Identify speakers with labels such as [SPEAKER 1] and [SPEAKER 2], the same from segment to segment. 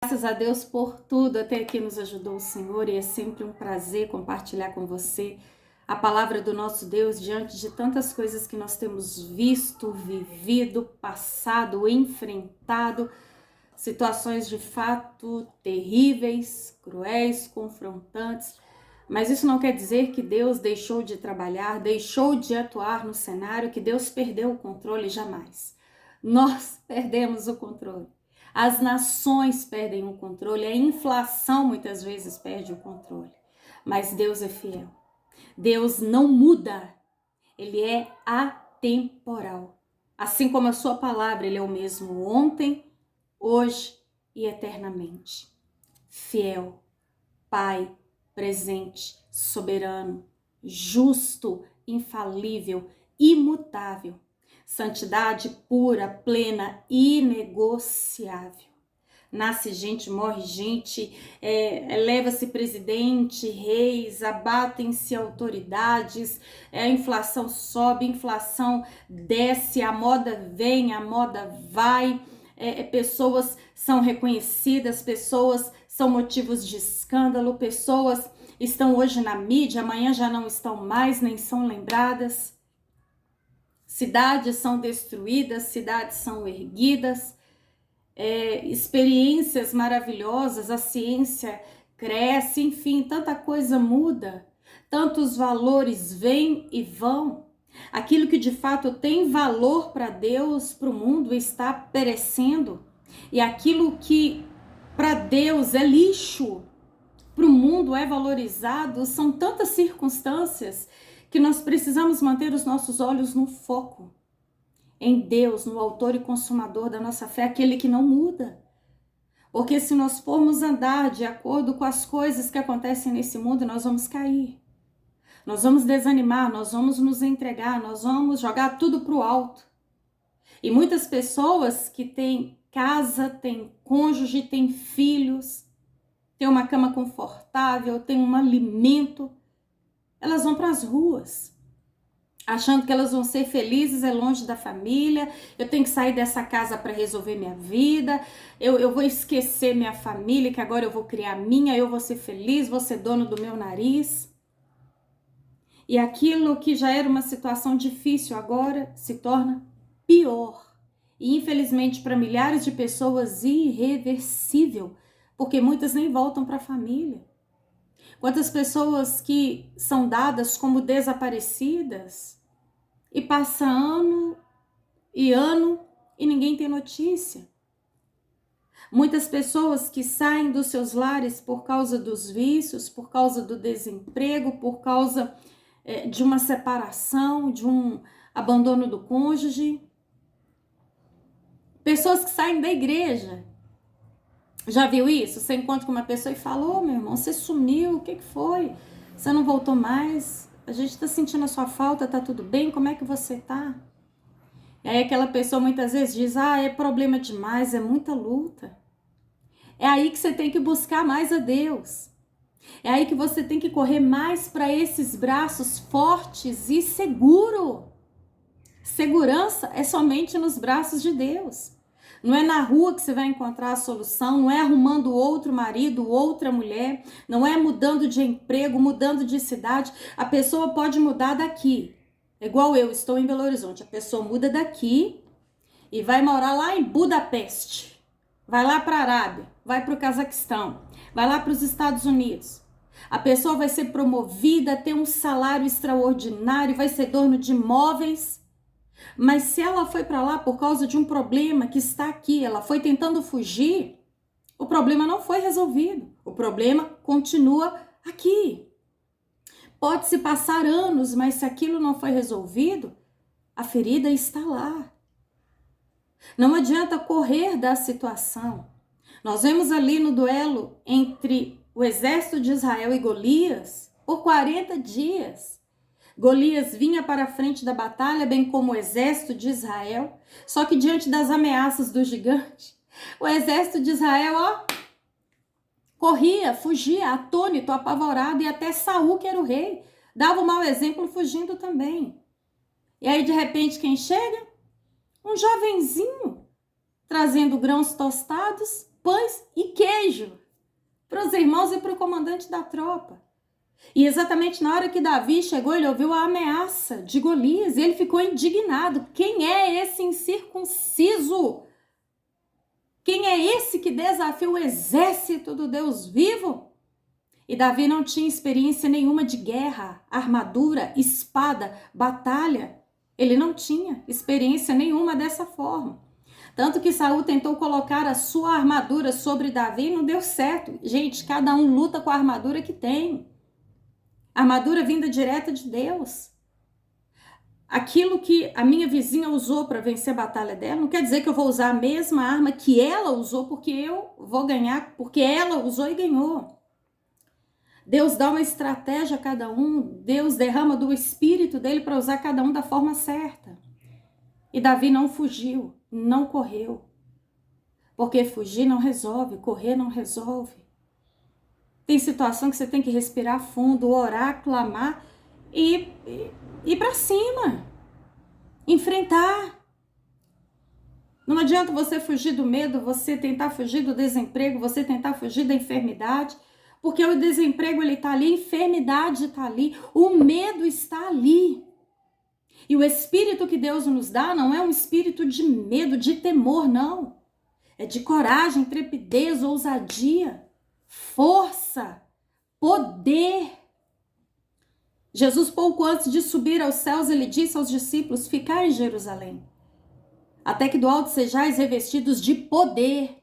[SPEAKER 1] Graças a Deus por tudo, até aqui nos ajudou o Senhor e é sempre um prazer compartilhar com você a palavra do nosso Deus diante de tantas coisas que nós temos visto, vivido, passado, enfrentado, situações de fato terríveis, cruéis, confrontantes, mas isso não quer dizer que Deus deixou de trabalhar, deixou de atuar no cenário, que Deus perdeu o controle, jamais. Nós perdemos o controle. As nações perdem o controle, a inflação muitas vezes perde o controle, mas Deus é fiel. Deus não muda, Ele é atemporal. Assim como a sua palavra, Ele é o mesmo ontem, hoje e eternamente. Fiel, Pai, presente, soberano, justo, infalível, imutável. Santidade pura, plena, inegociável. Nasce gente, morre gente, eleva-se presidente, reis, abatem-se autoridades, a inflação sobe, a inflação desce, a moda vem, a moda vai, pessoas são reconhecidas, pessoas são motivos de escândalo, pessoas estão hoje na mídia, amanhã já não estão mais, nem são lembradas. Cidades são destruídas, cidades são erguidas, experiências maravilhosas, a ciência cresce, enfim, tanta coisa muda, tantos valores vêm e vão. Aquilo que de fato tem valor para Deus, para o mundo, está perecendo. E aquilo que para Deus é lixo, para o mundo é valorizado. São tantas circunstâncias que nós precisamos manter os nossos olhos no foco, em Deus, no autor e consumador da nossa fé, aquele que não muda. Porque se nós formos andar de acordo com as coisas que acontecem nesse mundo, nós vamos cair. Nós vamos desanimar, nós vamos nos entregar, nós vamos jogar tudo para o alto. E muitas pessoas que têm casa, têm cônjuge, têm filhos, têm uma cama confortável, têm um alimento, elas vão para as ruas, achando que elas vão ser felizes, é longe da família, eu tenho que sair dessa casa para resolver minha vida, eu vou esquecer minha família, que agora eu vou criar minha, eu vou ser feliz, vou ser dono do meu nariz. E aquilo que já era uma situação difícil agora se torna pior. E infelizmente para milhares de pessoas irreversível, porque muitas nem voltam para a família. Quantas pessoas que são dadas como desaparecidas e passa ano e ninguém tem notícia. Muitas pessoas que saem dos seus lares por causa dos vícios, por causa do desemprego, por causa de uma separação, de um abandono do cônjuge. Pessoas que saem da igreja. Já viu isso? Você encontra com uma pessoa e fala: ô, meu irmão, você sumiu, o que foi? Você não voltou mais? A gente tá sentindo a sua falta, tá tudo bem? Como é que você tá? E aí aquela pessoa muitas vezes diz: é problema demais, é muita luta. É aí que você tem que buscar mais a Deus. É aí que você tem que correr mais para esses braços fortes e seguro. Segurança é somente nos braços de Deus. Não é na rua que você vai encontrar a solução, não é arrumando outro marido, outra mulher, não é mudando de emprego, mudando de cidade. A pessoa pode mudar daqui. É igual eu, estou em Belo Horizonte. A pessoa muda daqui e vai morar lá em Budapeste. Vai lá para a Arábia, vai para o Cazaquistão, vai lá para os Estados Unidos. A pessoa vai ser promovida, ter um salário extraordinário, vai ser dono de imóveis. Mas se ela foi para lá por causa de um problema que está aqui, ela foi tentando fugir, o problema não foi resolvido. O problema continua aqui. Pode-se passar anos, mas se aquilo não foi resolvido, a ferida está lá. Não adianta correr da situação. Nós vemos ali no duelo entre o exército de Israel e Golias por 40 dias. Golias vinha para a frente da batalha, bem como o exército de Israel. Só que diante das ameaças do gigante, o exército de Israel, corria, fugia, atônito, apavorado, e até Saul, que era o rei, dava um mau exemplo fugindo também. E aí, de repente, quem chega? Um jovenzinho, trazendo grãos tostados pães e queijo para os irmãos e para o comandante da tropa. E exatamente na hora que Davi chegou, ele ouviu a ameaça de Golias e ele ficou indignado. Quem é esse incircunciso? Quem é esse que desafia o exército do Deus vivo? E Davi não tinha experiência nenhuma de guerra, armadura, espada, batalha. Ele não tinha experiência nenhuma dessa forma. Tanto que Saul tentou colocar a sua armadura sobre Davi e não deu certo. Gente, cada um luta com a armadura que tem. Armadura vinda direta de Deus. Aquilo que a minha vizinha usou para vencer a batalha dela, não quer dizer que eu vou usar a mesma arma que ela usou, porque eu vou ganhar, porque ela usou e ganhou. Deus dá uma estratégia a cada um, Deus derrama do espírito dele para usar cada um da forma certa. E Davi não fugiu, não correu. Porque fugir não resolve, correr não resolve. Tem situação que você tem que respirar fundo, orar, clamar e ir para cima. Enfrentar. Não adianta você fugir do medo, você tentar fugir do desemprego, você tentar fugir da enfermidade, porque o desemprego ele está ali, a enfermidade está ali, o medo está ali. E o espírito que Deus nos dá não é um espírito de medo, de temor, não. É de coragem, intrepidez, ousadia, força, poder. Jesus, pouco antes de subir aos céus, ele disse aos discípulos: ficai em Jerusalém, até que do alto sejais revestidos de poder.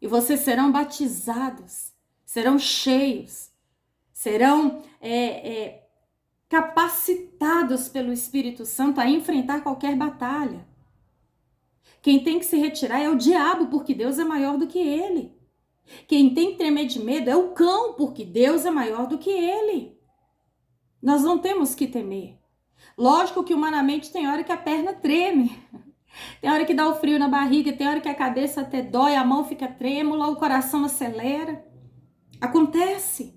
[SPEAKER 1] E vocês serão batizados, serão cheios, serão capacitados pelo Espírito Santo a enfrentar qualquer batalha. Quem tem que se retirar é o diabo, porque Deus é maior do que ele. Quem tem que tremer de medo é o cão, porque Deus é maior do que ele. Nós não temos que temer. Lógico que humanamente tem hora que a perna treme, tem hora que dá o frio na barriga, tem hora que a cabeça até dói, a mão fica trêmula, o coração acelera. Acontece.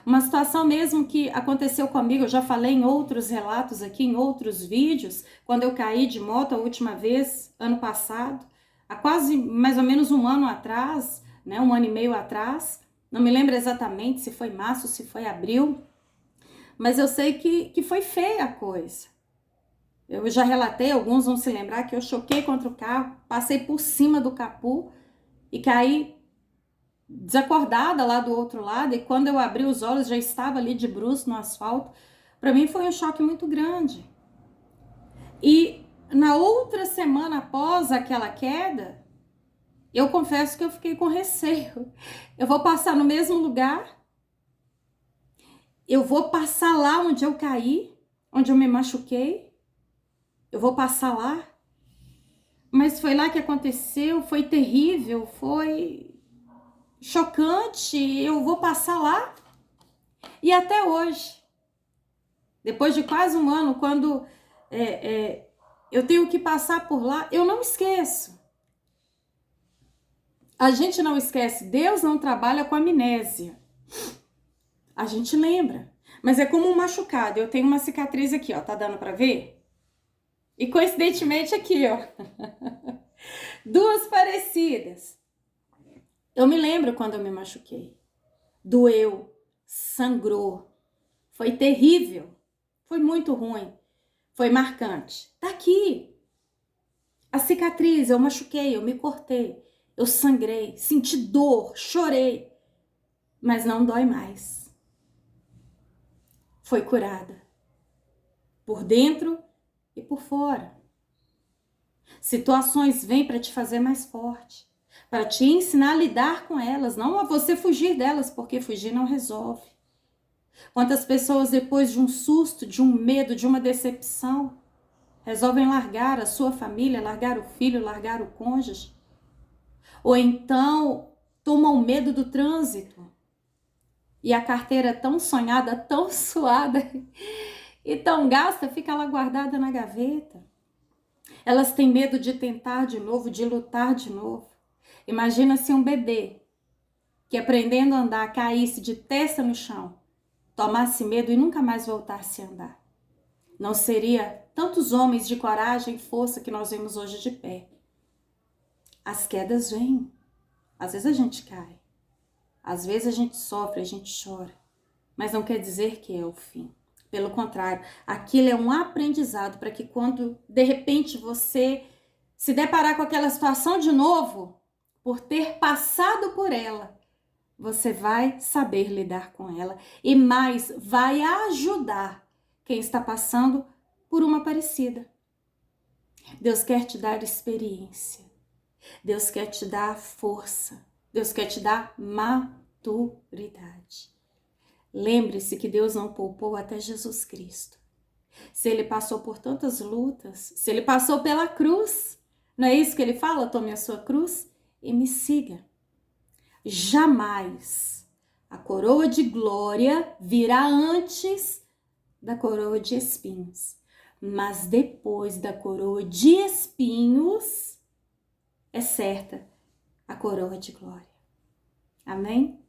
[SPEAKER 1] Uma situação mesmo que aconteceu comigo, eu já falei em outros relatos aqui, em outros vídeos, quando eu caí de moto a última vez, ano passado, há quase mais ou menos um ano atrás, né, um ano e meio atrás, não me lembro exatamente se foi março, se foi abril, mas eu sei que foi feia a coisa. Eu já relatei, alguns vão se lembrar que eu choquei contra o carro, passei por cima do capô e caí desacordada lá do outro lado, e quando eu abri os olhos já estava ali de bruço no asfalto. Para mim foi um choque muito grande. E na outra semana após aquela queda, eu confesso que eu fiquei com receio. Eu vou passar no mesmo lugar? Eu vou passar lá onde eu caí, onde eu me machuquei? Eu vou passar lá? Mas foi lá que aconteceu, foi terrível, foi chocante, eu vou passar lá? E até hoje, depois de quase um ano, quando eu tenho que passar por lá, eu não esqueço. A gente não esquece, Deus não trabalha com amnésia. A gente lembra, mas é como um machucado. Eu tenho uma cicatriz aqui, ó, tá dando pra ver? E coincidentemente aqui, ó, duas parecidas. Eu me lembro quando eu me machuquei. Doeu, sangrou, foi terrível, foi muito ruim, foi marcante. Tá aqui. A cicatriz, eu machuquei, eu me cortei, eu sangrei, senti dor, chorei, mas não dói mais. Foi curada, por dentro e por fora. Situações vêm para te fazer mais forte, para te ensinar a lidar com elas, não a você fugir delas, porque fugir não resolve. Quantas pessoas depois de um susto, de um medo, de uma decepção, resolvem largar a sua família, largar o filho, largar o cônjuge? Ou então tomam medo do trânsito e a carteira tão sonhada, tão suada e tão gasta, fica lá guardada na gaveta. Elas têm medo de tentar de novo, de lutar de novo. Imagina se um bebê que aprendendo a andar caísse de testa no chão, tomasse medo e nunca mais voltasse a andar. Não seria tantos homens de coragem e força que nós vemos hoje de pé. As quedas vêm. Às vezes a gente cai. Às vezes a gente sofre, a gente chora. Mas não quer dizer que é o fim. Pelo contrário, aquilo é um aprendizado para que quando, de repente, você se deparar com aquela situação de novo, por ter passado por ela, você vai saber lidar com ela e mais, vai ajudar quem está passando por uma parecida. Deus quer te dar experiência. Deus quer te dar força. Deus quer te dar maturidade. Lembre-se que Deus não poupou até Jesus Cristo. Se ele passou por tantas lutas, se ele passou pela cruz, não é isso que ele fala? Tome a sua cruz e me siga. Jamais a coroa de glória virá antes da coroa de espinhos. Mas depois da coroa de espinhos, é certa a coroa de glória. Amém?